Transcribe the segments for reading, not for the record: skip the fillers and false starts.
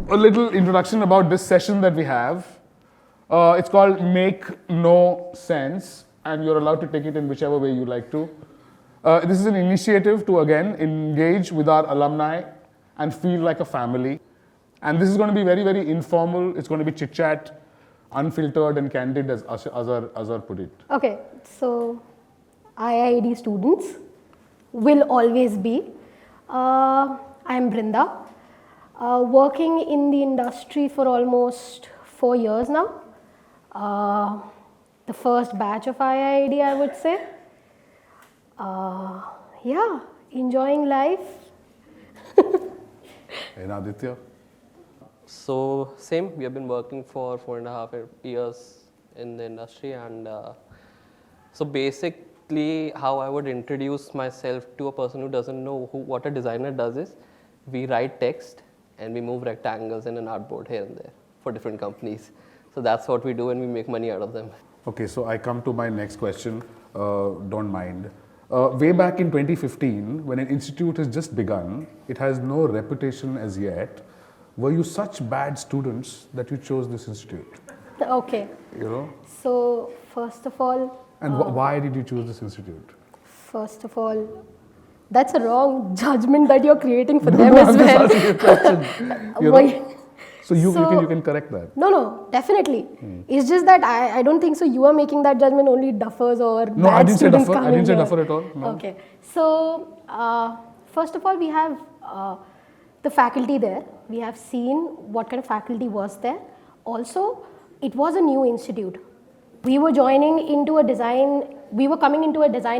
a little introduction about this session that we have. It's called Make No Sense, and you're allowed to take it in whichever way you like to. This is an initiative to, again, engage with our alumni and feel like a family. And this is going to be very, very informal. It's going to be chit-chat, unfiltered and candid, as Azhar put it. Okay, so IIAD students will always be. I'm Brinda, working in the industry for almost 4 years now. The first batch of IIAD, I would say. Yeah, enjoying life. And Aditya? So same, we have been working for 4.5 years in the industry, and so basically how I would introduce myself to a person who doesn't know what a designer does is, we write text and we move rectangles in an artboard here and there for different companies. So that's what we do, and we make money out of them. Okay, so I come to my next question, don't mind. Way back in 2015, when an institute has just begun, it has no reputation as yet. Were you such bad students that you chose this institute? Okay. You know? So, first of all... And why did you choose this institute? First of all, that's a wrong judgment that you're creating for them as well. I'm just asking you a question. You know? So you can correct that. No, definitely. It's just that I don't think so. You are making that judgment only duffers or no, bad students coming I didn't say here. duffer at all. No. Okay. So, first of all, we have the faculty there. We have seen what kind of faculty was there. Also, it was a new institute. We were coming into a design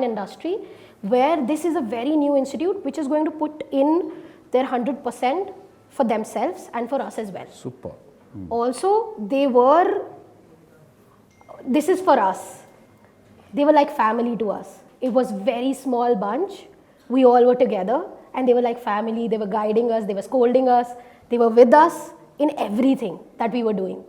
industry where this is a very new institute which is going to put in their 100% for themselves and for us as well. Super. Also, this is for us. They were like family to us. It was very small bunch. We all were together and they were like family. They were guiding us, they were scolding us, they were with us in everything that we were doing.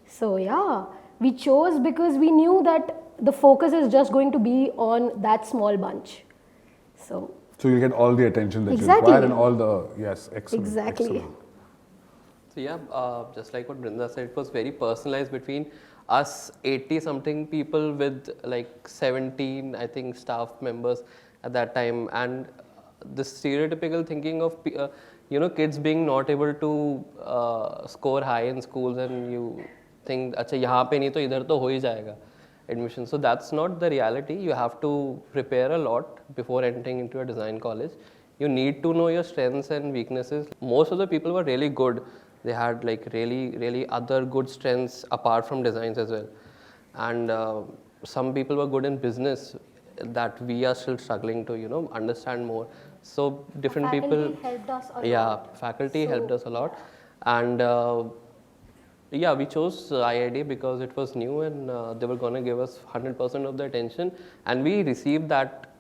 So yeah, we chose because we knew that the focus is just going to be on that small bunch. So you get all the attention that exactly. you require and all the, yes, excellent. Exactly. Excellent. So yeah, just like what Brinda said, it was very personalized between us 80-something people with like 17, I think, staff members at that time, and the stereotypical thinking of kids being not able to score high in schools, and you think, अच्छा यहाँ पे नहीं तो इधर तो हो ही जाएगा admission. So that's not the reality. You have to prepare a lot before entering into a design college. You need to know your strengths and weaknesses. Most of the people were really good. They had like really other good strengths apart from designs as well. And some people were good in business that we are still struggling to, understand more. So different people helped us a lot. Yeah, faculty helped us a lot. And yeah, we chose IIAD because it was new and they were going to give us 100% of the attention, and we received that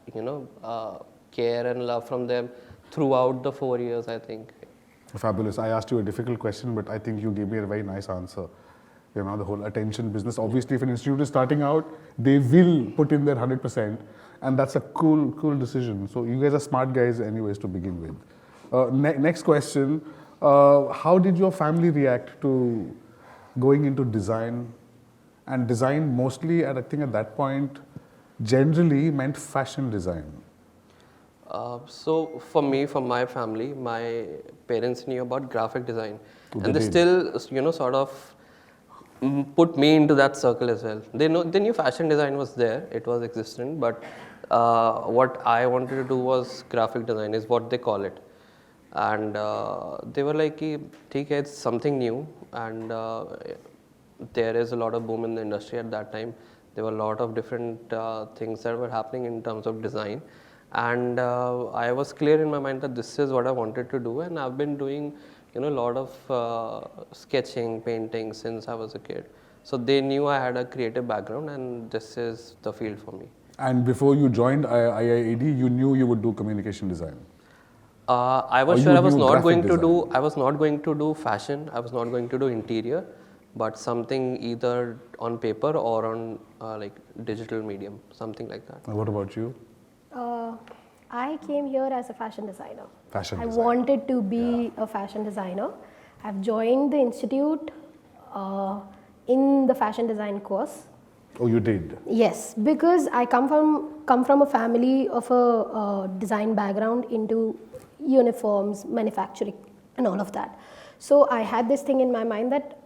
care and love from them throughout the 4 years, I think. Fabulous. I asked you a difficult question, but I think you gave me a very nice answer. The whole attention business. Obviously, if an institute is starting out, they will put in their 100%, and that's a cool decision. So you guys are smart guys anyways to begin with. Next question. How did your family react to going into design? And design mostly, I think at that point, generally meant fashion design. So for me, for my family, my parents knew about graphic design. And they did. still, sort of put me into that circle as well. They knew fashion design was there, it was existent, but what I wanted to do was graphic design, is what they call it. And they were like, "ठीक है, it's something new, and there is a lot of boom in the industry at that time. There were a lot of different things that were happening in terms of design, and I was clear in my mind that this is what I wanted to do, and I've been doing a lot of sketching, painting since I was a kid. So they knew I had a creative background, and this is the field for me." And before you joined IIAD, you knew you would do communication design. I was sure I was not going to do. I was not going to do fashion. I was not going to do interior, but something either on paper or on like digital medium, something like that. And what about you? I came here as a fashion designer. Fashion I design. wanted to be a fashion designer, I've joined the institute in the fashion design course. Oh, you did? Yes, because I come from a family of a design background into uniforms, manufacturing, and all of that. So I had this thing in my mind that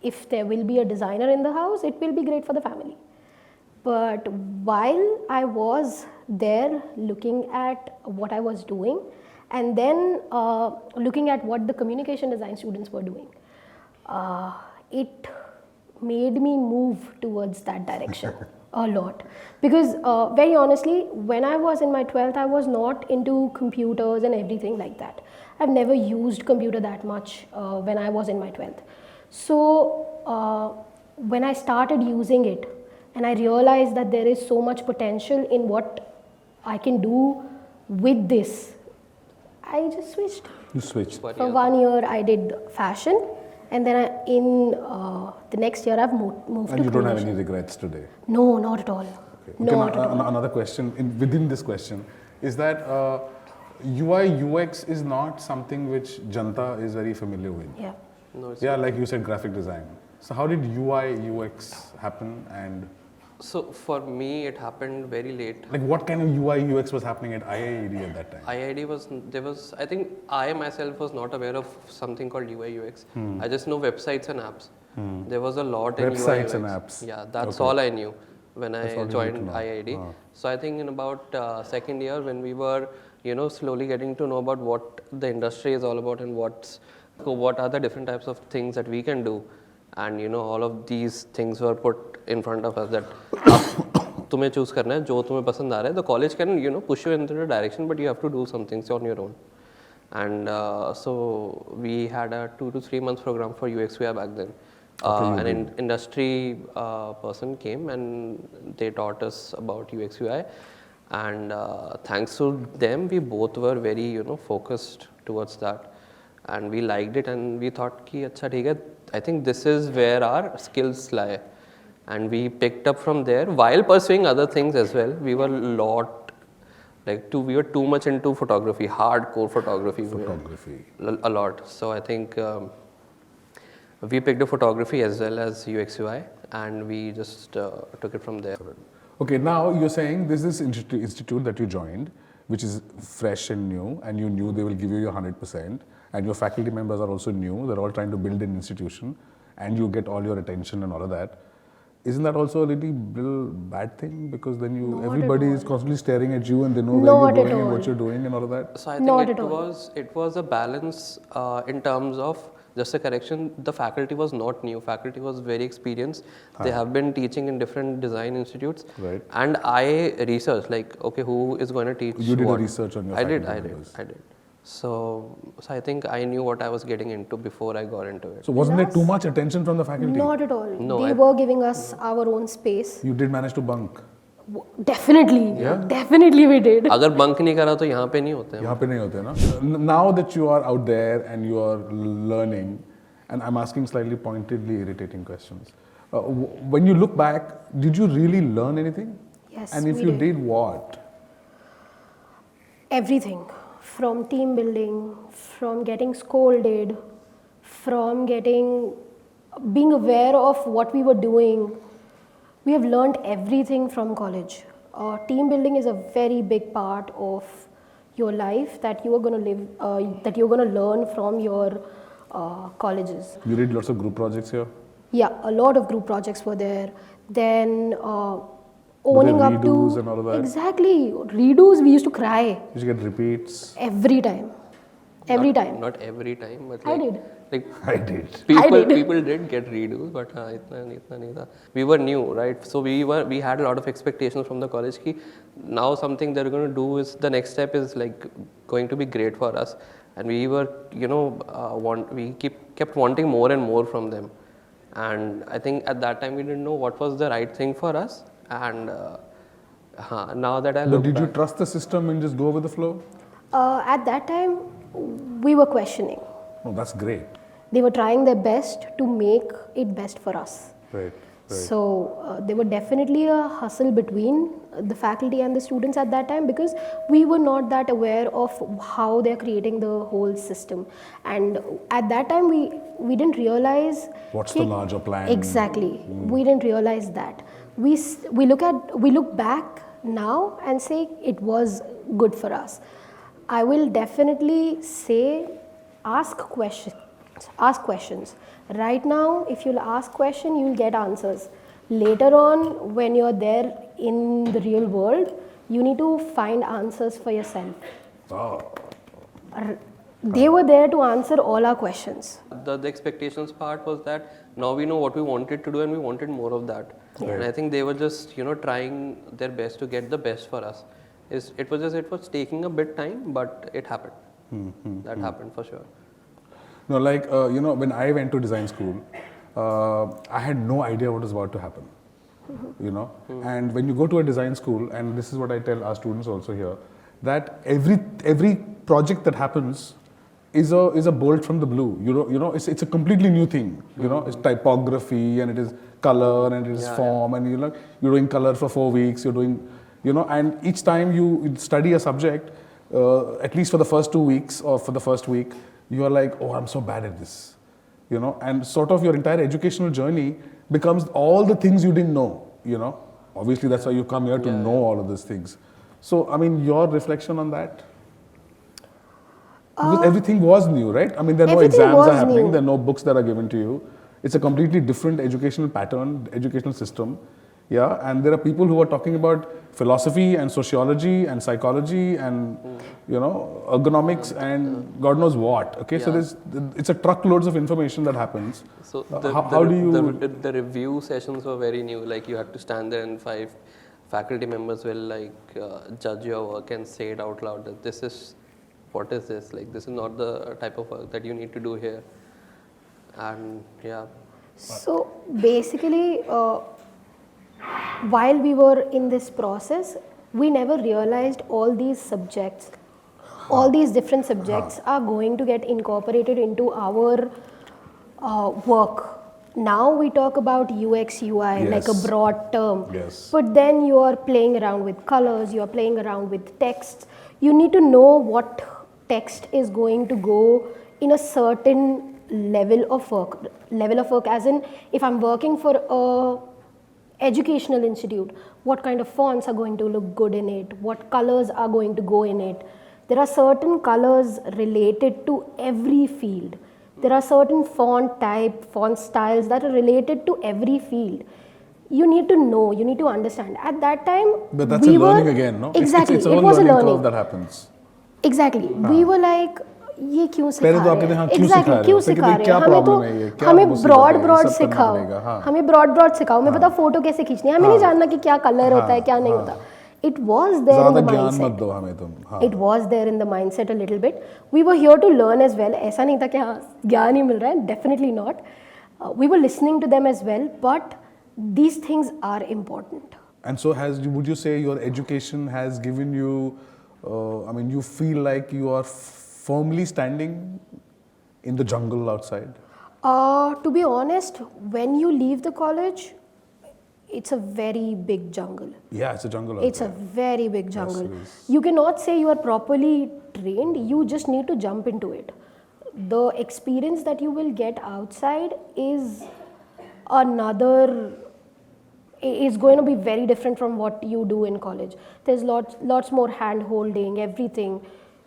if there will be a designer in the house, it will be great for the family. But while I was there looking at what I was doing, and then looking at what the communication design students were doing, it made me move towards that direction a lot. Because very honestly, when I was in my 12th, I was not into computers and everything like that. I've never used computer that much when I was in my 12th. So when I started using it and I realized that there is so much potential in what I can do with this, I just switched. You switched. For 1 year I did fashion, and then in the next year I've moved And to you don't have communication. any regrets today? No, not at all. Okay. Not Okay, at all. another question within this question is that UI UX is not something which Janta is very familiar with. Yeah. No, it's Yeah, like you said, graphic design. So how did UI UX happen, and So for me, it happened very late. like what kind of UI UX was happening at IIAD at that time? IID was, I think I myself was not aware of something called UI UX. I just know websites and apps. There was a lot in Websites UI and UX. apps. Yeah, that's Okay. all I knew when That's all I you need joined to know. IID. Ah. So I think in about second year when we were, slowly getting to know about what the industry is all about and what are the different types of things that we can do. And all of these things were put in front of us that तुम्हें choose करना है जो तुम्हें पसंद आ रहा है. The college can push you into the direction, but you have to do some things on your own. And so we had a 2 to 3 months program for UX UI back then. An industry person came and they taught us about UX UI, and thanks to them we both were very focused towards that, and we liked it and we thought ki acha theek hai, I think this is where our skills lie. And we picked up from there while pursuing other things as well. We were we were too much into photography, hardcore photography. Photography. A lot. So I think we picked up photography as well as UX UI, and we just took it from there. Okay, now you're saying this is institute that you joined, which is fresh and new, and you knew they will give you your 100%, and your faculty members are also new. They're all trying to build an institution, and you get all your attention and all of that. Isn't that also a little bad thing? Because then Not at everybody is all. constantly staring at you and they know Not where at you're going and all. what you're doing and all of that. So I Not think at all. it was a balance in terms of, just a correction, the faculty was not new. Faculty was very experienced. They have been teaching in different design institutes. Right. And I researched okay, who is going to teach You did a what? research on your I did. faculty members. So I think I knew what I was getting into before I got into it. So wasn't there too much attention from the faculty? Not at all. No, They were giving us our own space. You did manage to bunk. Definitely. Yeah? Definitely we did. अगर bunk नहीं करा तो यहाँ पे नहीं होते हैं. यहाँ पे नहीं होते ना. Now that you are out there and you are learning, and I'm asking slightly pointedly irritating questions. When you look back, did you really learn anything? Yes, And if we you did. did, what? Everything. From team building, from getting scolded, from being aware of what we were doing. We have learned everything from college. Team building is a very big part of your life that you are going to live, that you're going to learn from your colleges. You did lots of group projects here? Yeah, a lot of group projects were there. Then owning up redos to and all of that? Exactly, redos. We used to cry Did you get repeats? every time. Every time. Not every time, but I did. I did. People did get redos, but itna nahi tha. We were new, right? So we had a lot of expectations from the college ki now something they're going to do is the next step is going to be great for us, and we were we kept wanting more and more from them, and I think at that time we didn't know what was the right thing for us, and now that I But look did you back, trust the system and just go with the flow? At that time, we were questioning. Oh, that's great. They were trying their best to make it best for us. Right. So there were definitely a hustle between the faculty and the students at that time, because we were not that aware of how they're creating the whole system. And at that time we didn't realize What's the larger plan? Exactly. We didn't realize that. We look back now and say it was good for us. I will definitely say ask questions. Ask questions. Right now, if you'll ask question, you'll get answers. Later on, when you're there in the real world, you need to find answers for yourself. Oh. They were there to answer all our questions. The expectations part was that now we know what we wanted to do and we wanted more of that. Yeah. And I think they were just, trying their best to get the best for us. It was taking a bit time, but it happened. That happened for sure. No, like, when I went to design school, I had no idea what was about to happen, And when you go to a design school, and this is what I tell our students also here, that every project that happens is a bolt from the blue. It's a completely new thing. It's typography, and it is color, and it is form, and you're doing color for 4 weeks. You're doing, and each time you study a subject, at least for the first 2 weeks or for the first week, you are like, oh, I'm so bad at this, and sort of your entire educational journey becomes all the things you didn't know, Obviously, that's why you come here to know all of these things. So, I mean, your reflection on that? Because everything was new, right? I mean, there are no exams are happening, new. there are no books that are given to you. It's a completely different educational pattern, educational system. Yeah, and there are people who are talking about philosophy and sociology and psychology and ergonomics and God knows what. Okay, so it's a truckloads of information that happens. So how do you? The review sessions were very new. Like you had to stand there and 5 faculty members will judge your work and say it out loud that what is this? Like this is not the type of work that you need to do here. And yeah. So basically. While we were in this process, we never realized all these subjects, all these different subjects are going to get incorporated into our work. Now we talk about UX, UI, like a broad term. Yes. But then you are playing around with colors, you are playing around with text. You need to know what text is going to go in a certain level of work. As in, if I'm working for a educational institute, what kind of fonts are going to look good in it, what colors are going to go in it. There are certain colors related to every field. There are certain font styles that are related to every field. You need to know, you need to understand. At that time, but that's a learning again, no? Exactly, it's a it was a learning curve that happens. Exactly. We were like, ये क्यों सिखा पहले तो आपके यहाँ क्यों सिखा रहे हो? क्यों सिखा रहे क्या हैं? प्रॉब्लम है ये? क्या हमें मुसीबत है? ब्रॉड सब करना सिखाओ, पड़ेगा, हाँ। हमें ब्रॉड सिखाओ, मैं बता फोटो कैसे खींचनी है, हमें नहीं जानना कि क्या कलर होता है, क्या नहीं होता. It was there in the ज़्यादा ज्ञान मत mindset. दो हमें तुम. It was there in the mindset a little bit. We were here to learn as well. ऐसा नहीं था कि हाँ ज्ञान ही मिल रहा है. Definitely not. We were listening to them as well, but these things are important. And so would you say your education has given you, you feel like you are firmly standing in the jungle outside? To be honest, when you leave the college, it's a very big jungle. Yeah, it's a jungle. It's a very big jungle. Yes. You cannot say you are properly trained, you just need to jump into it. The experience that you will get outside is going to be very different from what you do in college. There's lots more hand holding, everything.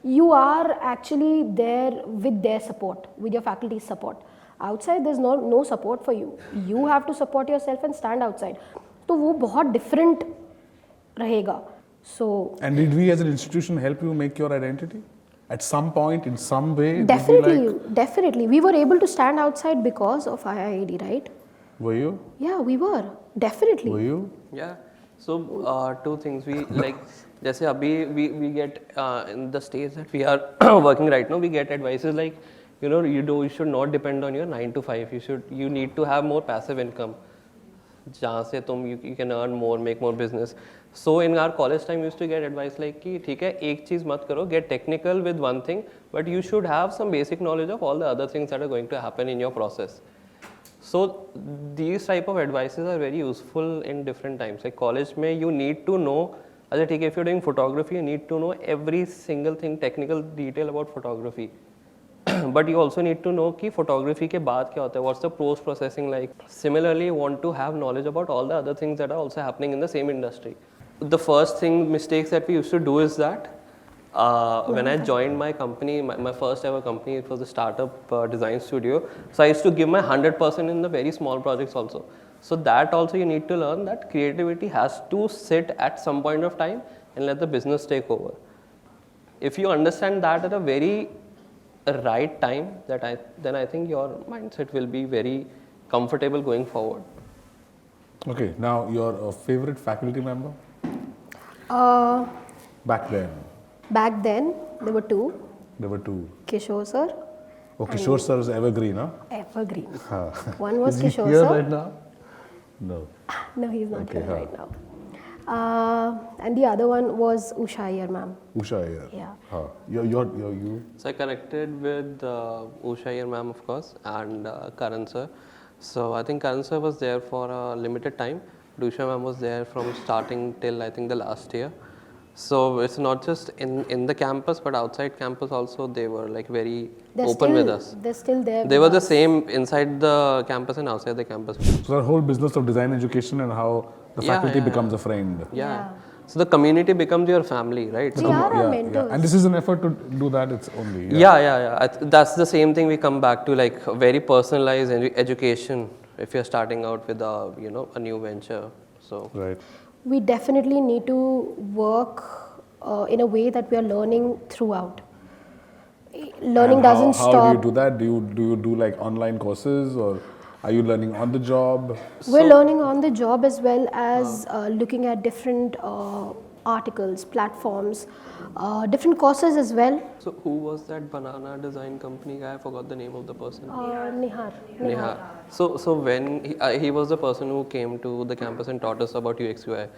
You are actually there with their support, with your faculty's support. Outside there's no support for you. You have to support yourself and stand outside. तो वो बहुत different रहेगा. So. And did we as an institution help you make your identity? At some point, in some way? Definitely. We were able to stand outside because of IIAD, right? Were you? Yeah, we were. Definitely. Were you? Yeah. So, 2 things. We like, जैसे अभी we get in the stage that we are working right now, we get advices like, you should not depend on your 9 to 5. You need to have more passive income. जहाँ से you can earn more, make more business. So in our college time, we used to get advice like कि ठीक है एक चीज़ मत करो, get technical with one thing, but you should have some basic knowledge of all the other things that are going to happen in your process. So these type of advices are very useful in different times. Like college में you need to know, अच्छा ठीक है, if you're doing photography, you need to know every single thing, technical detail about photography. But you also need to know कि photography के बाद क्या होता है, what's the post processing like. Similarly, you want to have knowledge about all the other things that are also happening in the same industry. The first mistakes that we used to do is that when I joined my company, my first ever company, it was a startup design studio. So I used to give my 100% in the very small projects also. So that also you need to learn that creativity has to sit at some point of time and let the business take over. If you understand that at a very right time, then I think your mindset will be very comfortable going forward. Okay, now your favorite faculty member? Back then. Back then, there were two. There were two. Kishore sir. Oh, Kishore sir is evergreen, huh? Evergreen. One was Is he Kishore here sir. right now? No. No, he's not Okay, here right now. And the other one was Usha Iyer ma'am. Usha here. Yeah. You. So I connected with Usha Iyer ma'am, of course, and Karan sir. So I think Karan sir was there for a limited time. Usha ma'am was there from starting till I think the last year. So it's not just in the campus, but outside campus also they were like very open with us. They're still there. They with were the us. same inside the campus and outside the campus. So the whole business of design education and how the faculty becomes a friend. Yeah. So the community becomes your family, right? They So are our mentors. And this is an effort to do that. It's only. That's the same thing we come back to, like very personalized education. If you're starting out with a new venture, so Right. We definitely need to work in a way that we are learning throughout. Learning And doesn't how stop. do you do that? Do you do like online courses, or are you learning on the job? We're learning on the job as well as looking at different articles, platforms, different courses as well. So who was that banana design company guy? I forgot the name of the person. Nihar. Neha. So when he was the person who came to the campus and taught us about UX UI.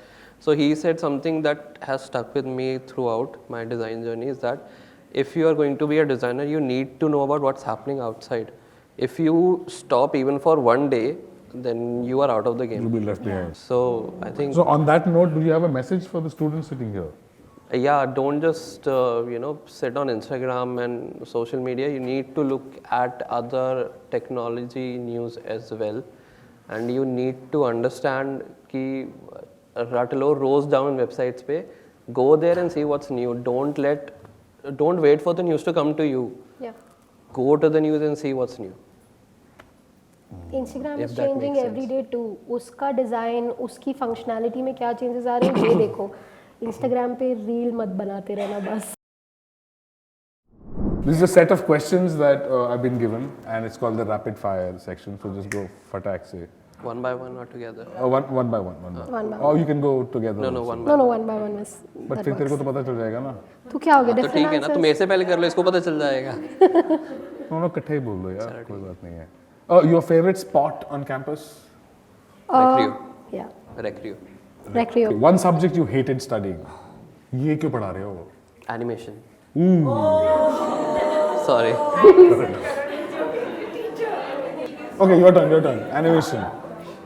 So he said something that has stuck with me throughout my design journey is that if you are going to be a designer, you need to know about what's happening outside. If you stop even for one day, then you are out of the You'll game. be left behind. So I think So on that note, do you have a message for the students sitting here? don't just sit on Instagram and social media. You need to look at other technology news as well, and you need to understand कि रट लो रोज down websites पे, go there and see what's new. Don't wait for the news to come to you. Yeah. Go to the news and see what's new. Instagram If is that changing makes every day too. उसका design, उसकी functionality में क्या changes आ रहे हैं ये देखो. Instagram पे reel मत बनाते रहना बस. This is a set of questions that I've been given, and it's called the rapid fire section. So just go fatak se. One by one or together? One by one. One by Or you can go together. No, also. one by No, one by one is. But फिर तेरे को तो पता चल जाएगा ना. तू क्या हो गया? तो ठीक है ना, Different तो मेरे से पहले कर लो, इसको पता चल जाएगा. दोनों इकट्ठे ही बोल दो यार, कोई बात नहीं है. Your favorite spot on campus? Recreo. Yeah. Recreo. Recreo. One subject you hated studying. ये क्यों पढ़ा रहे हो? Animation. Sorry. Okay, your turn. Animation.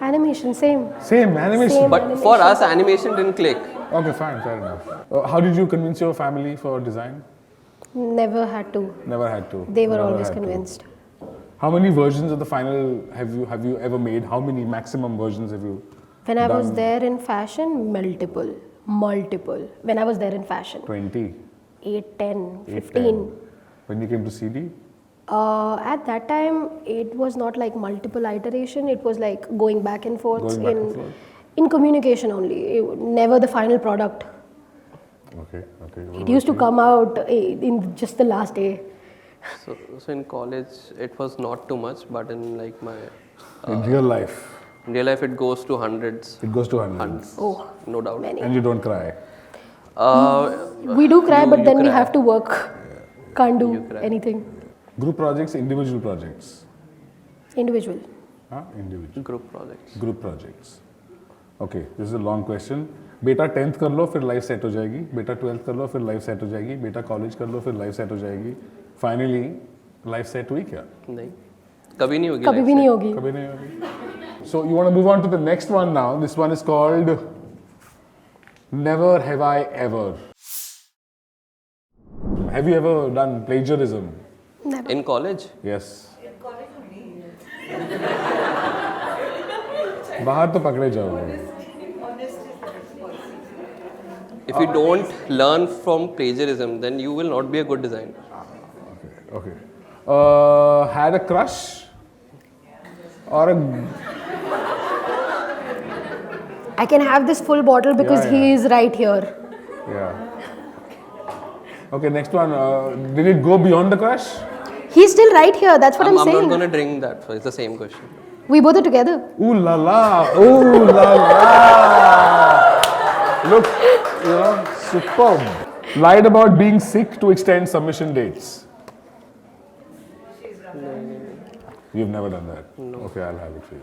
Animation, same. Same animation. Same. But for us, animation didn't click. Okay, fine, fair enough. How did you convince your family for design? Never had to. Never had to. They were Never always had to. convinced. How many versions of the final have you ever made? How many maximum versions have you? When I was done? there in fashion, multiple. When I was there in fashion. 20, 8, 10, 8, 15. 10. When you came to CD? At that time, it was not like multiple iteration. It was like going back and forth, Going back and forth. in communication only. Never the final product. Okay. It used to come out in just the last day. So in college, it was not too much, but in like my In real life, it goes to hundreds. it goes to hundreds. Oh, No doubt. many. And you don't cry. We do cry, but then we cry. have to work. Can't do You cry. anything. Group projects, individual projects. Individual. Huh? Individual. Group projects. Group projects. Okay, this is a long question. बेटा 10th कर लो फिर life set हो जाएगी. बेटा 12th कर लो फिर life set हो जाएगी. बेटा कॉलेज कर लो फिर लाइफ सेट हो जाएगी. फाइनली लाइफ सेट हुई क्या? नहीं. कभी नहीं होगी. कभी भी नहीं होगी. कभी नहीं होगी. So you want to move on to the next one now. This one is called Never Have I Ever. Have you ever done plagiarism? Never. In college? Yes. बाहर तो पकड़े जाओगे. If you don't learn from plagiarism, then you will not be a good designer. Okay. Had a crush or a I can have this full bottle because Yeah, he yeah. is right here. yeah. Okay, next one. Did it go beyond the crush? He's still right here. That's what I'm, I'm saying. not going to drink that. So it's the same question. We both are together. Ooh la la! Ooh la la! Look, superb. Lied about being sick to extend submission dates. You've never done that? No. Okay, I'll have it for you.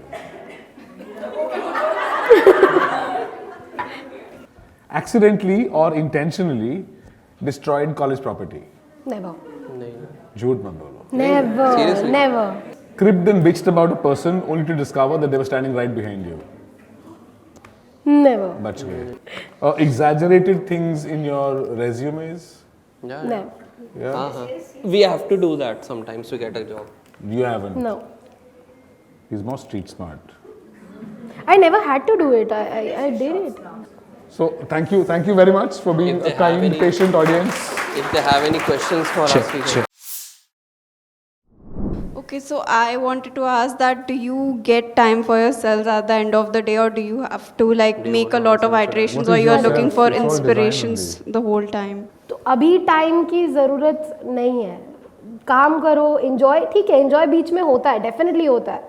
Accidentally or intentionally destroyed college property. Never. नहीं. झूठ मत बोलो. Never. Seriously? Never. Cribbed and bitched about a person only to discover that they were standing right behind you. Never. बच गए. Exaggerated things in your resumes. Yeah. Never. Yeah. We have to do that sometimes to get a job. You haven't. No. He's more street smart. I never had to do it. I did it. So thank you very much for being If they a kind, have any- patient audience. If they have any questions for us, we can. Okay, so I wanted to ask that do you get time for yourselves at the end of the day, or do you have to like make a lot of iterations, What or is you are yourself? looking for It's all design inspirations only. the whole time? तो अभी time की ज़रूरत नहीं है. काम करो, enjoy. ठीक है, enjoy बीच में होता है, definitely होता है.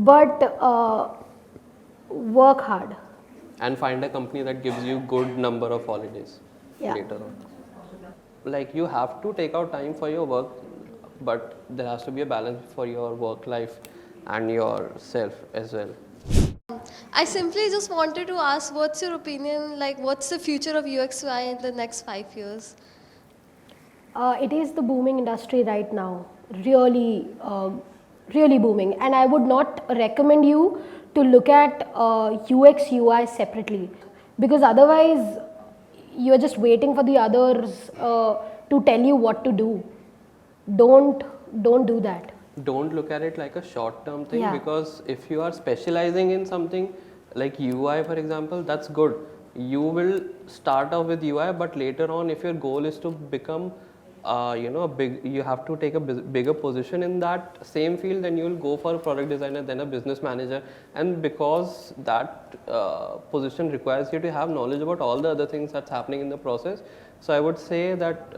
But work hard. And find a company that gives you good number of holidays Yeah. later on. Like you have to take out time for your work, but there has to be a balance for your work life and yourself as well. I simply just wanted to ask, what's your opinion, like what's the future of UX UI in the next 5 years? It is the booming industry right now, really booming, and I would not recommend you to look at UX UI separately, because otherwise you are just waiting for the others to tell you what to do. Don't do that. Don't look at it like a short-term thing, Yeah. because if you are specializing in something like UI, for example, that's good. You will start off with UI, but later on, if your goal is to become you have to take a bigger position in that same field, then you will go for a product designer, then a business manager, and because that position requires you to have knowledge about all the other things that's happening in the process. So I would say that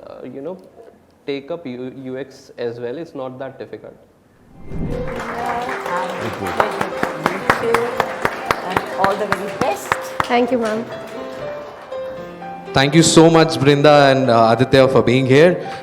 take up UX as well. It's not that difficult. And all the very best. Thank you, ma'am. Thank you so much, Brinda and Aditya, for being here.